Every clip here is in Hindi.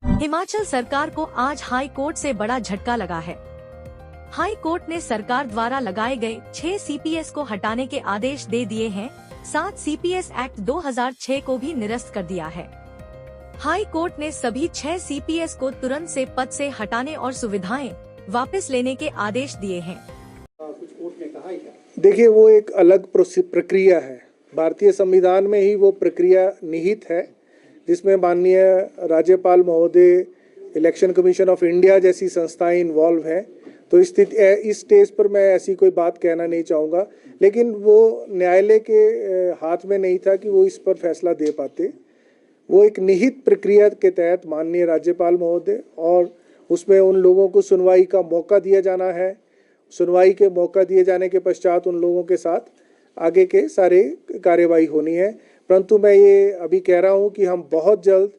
हिमाचल सरकार को आज हाई कोर्ट से बड़ा झटका लगा है। हाई कोर्ट ने सरकार द्वारा लगाए गए 6 सीपीएस को हटाने के आदेश दे दिए हैं। साथ सीपीएस एक्ट 2006 को भी निरस्त कर दिया है। हाई कोर्ट ने सभी 6 सीपीएस को तुरंत से पद से हटाने और सुविधाएं वापस लेने के आदेश दिए हैं। कुछ कोर्ट ने कहा है क्या? देखिए, वो एक अलग प्रक्रिया है। भारतीय संविधान में ही वो प्रक्रिया निहित है, जिसमें माननीय राज्यपाल महोदय, इलेक्शन कमीशन ऑफ इंडिया जैसी संस्थाएं इन्वॉल्व हैं। तो इस स्टेज पर मैं ऐसी कोई बात कहना नहीं चाहूँगा, लेकिन वो न्यायालय के हाथ में नहीं था कि वो इस पर फैसला दे पाते। वो एक निहित प्रक्रिया के तहत माननीय राज्यपाल महोदय और उसमें उन लोगों को सुनवाई का मौका दिया जाना है। सुनवाई के मौका दिए जाने के पश्चात उन लोगों के साथ आगे के सारे कार्यवाही होनी है। परंतु मैं ये अभी कह रहा हूँ कि हम बहुत जल्द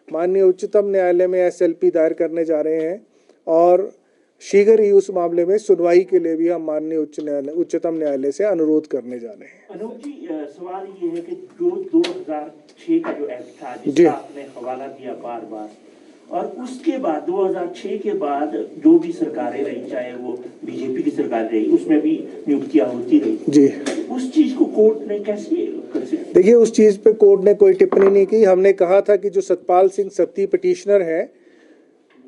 माननीय उच्चतम न्यायालय में एसएलपी दायर करने जा रहे हैं और शीघ्र ही उस मामले में सुनवाई के लिए भी हम माननीय उच्चतम न्यायालय से अनुरोध करने जा रहे हैं। अनूप जी, सवाल ये है कि जो 2006 का जो एक्ट था जिसका आपने हवाला दिया बार बार, और उसके बाद 2006 के बाद जो भी सरकारें रही, चाहे वो बीजेपी की सरकार रही, उसमें भी नियुक्तियां होती रही जी, उस चीज को कोर्ट ने कैसे? देखिए, उस चीज पे कोर्ट ने कोई टिप्पणी नहीं की। हमने कहा था कि जो सतपाल सिंह सत्ती पिटिशनर है,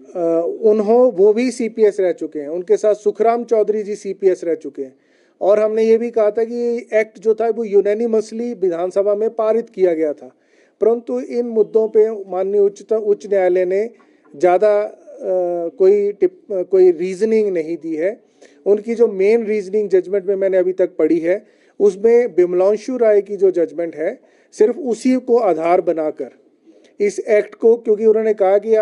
वो भी सीपीएस रह चुके हैं। उनके साथ सुखराम चौधरी जी सीपीएस रह चुके हैं। और हमने ये भी कहा था कि एक्ट जो था वो यूनैनिमसली विधानसभा में पारित किया गया था, परंतु इन मुद्दों पे माननीय उच्च न्यायालय ने ज़्यादा कोई रीजनिंग नहीं दी है। उनकी जो मेन रीजनिंग जजमेंट में मैंने अभी तक पढ़ी है, उसमें बिमलांशु राय की जो जजमेंट है, सिर्फ उसी को आधार बनाकर इस एक्ट को, क्योंकि उन्होंने कहा कि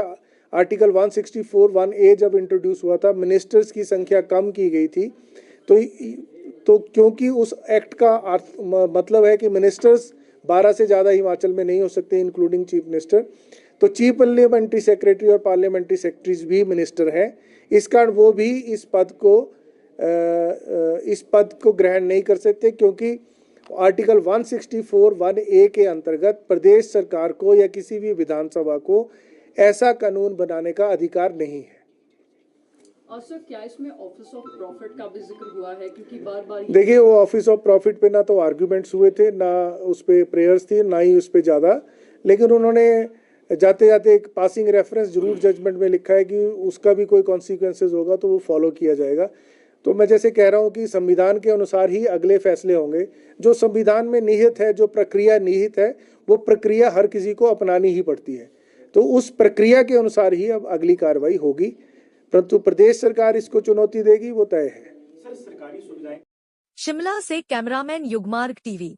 आर्टिकल 164(1)(a) जब इंट्रोड्यूस हुआ था, मिनिस्टर्स की संख्या कम की गई थी। तो क्योंकि उस एक्ट का मतलब है कि मिनिस्टर्स 12 से ज़्यादा हिमाचल में नहीं हो सकते, इंक्लूडिंग चीफ मिनिस्टर। तो चीफ पार्लियामेंट्री सेक्रेटरी और पार्लियामेंट्री सेक्रेटरीज भी मिनिस्टर हैं। इस कारण वो भी इस पद को ग्रहण नहीं कर सकते, क्योंकि आर्टिकल 164(1)(a) के अंतर्गत प्रदेश सरकार को या किसी भी विधानसभा को ऐसा कानून बनाने का अधिकार नहीं है। और सर, क्या इसमें ऑफिस ऑफ प्रॉफिट का भी जिक्र हुआ है? क्योंकि बार-बार देखिए, वो ऑफिस ऑफ प्रॉफिट पे ना तो आर्ग्यूमेंट्स हुए थे, ना उस पे प्रेयर्स थी, ना ही उस पे ज़्यादा, लेकिन उन्होंने जाते जाते एक पासिंग रेफरेंस जरूर जजमेंट में लिखा है कि उसका भी कोई कॉन्सिक्वेंसेज होगा तो वो फॉलो किया जाएगा। तो मैं जैसे कह रहा हूँ कि संविधान के अनुसार ही अगले फैसले होंगे। जो संविधान में निहित है, जो प्रक्रिया निहित है, वो प्रक्रिया हर किसी को अपनानी ही पड़ती है। तो उस प्रक्रिया के अनुसार ही अब अगली कार्रवाई होगी, परंतु प्रदेश सरकार इसको चुनौती देगी, वो तय है। शिमला से कैमरामैन युगमार्ग टीवी।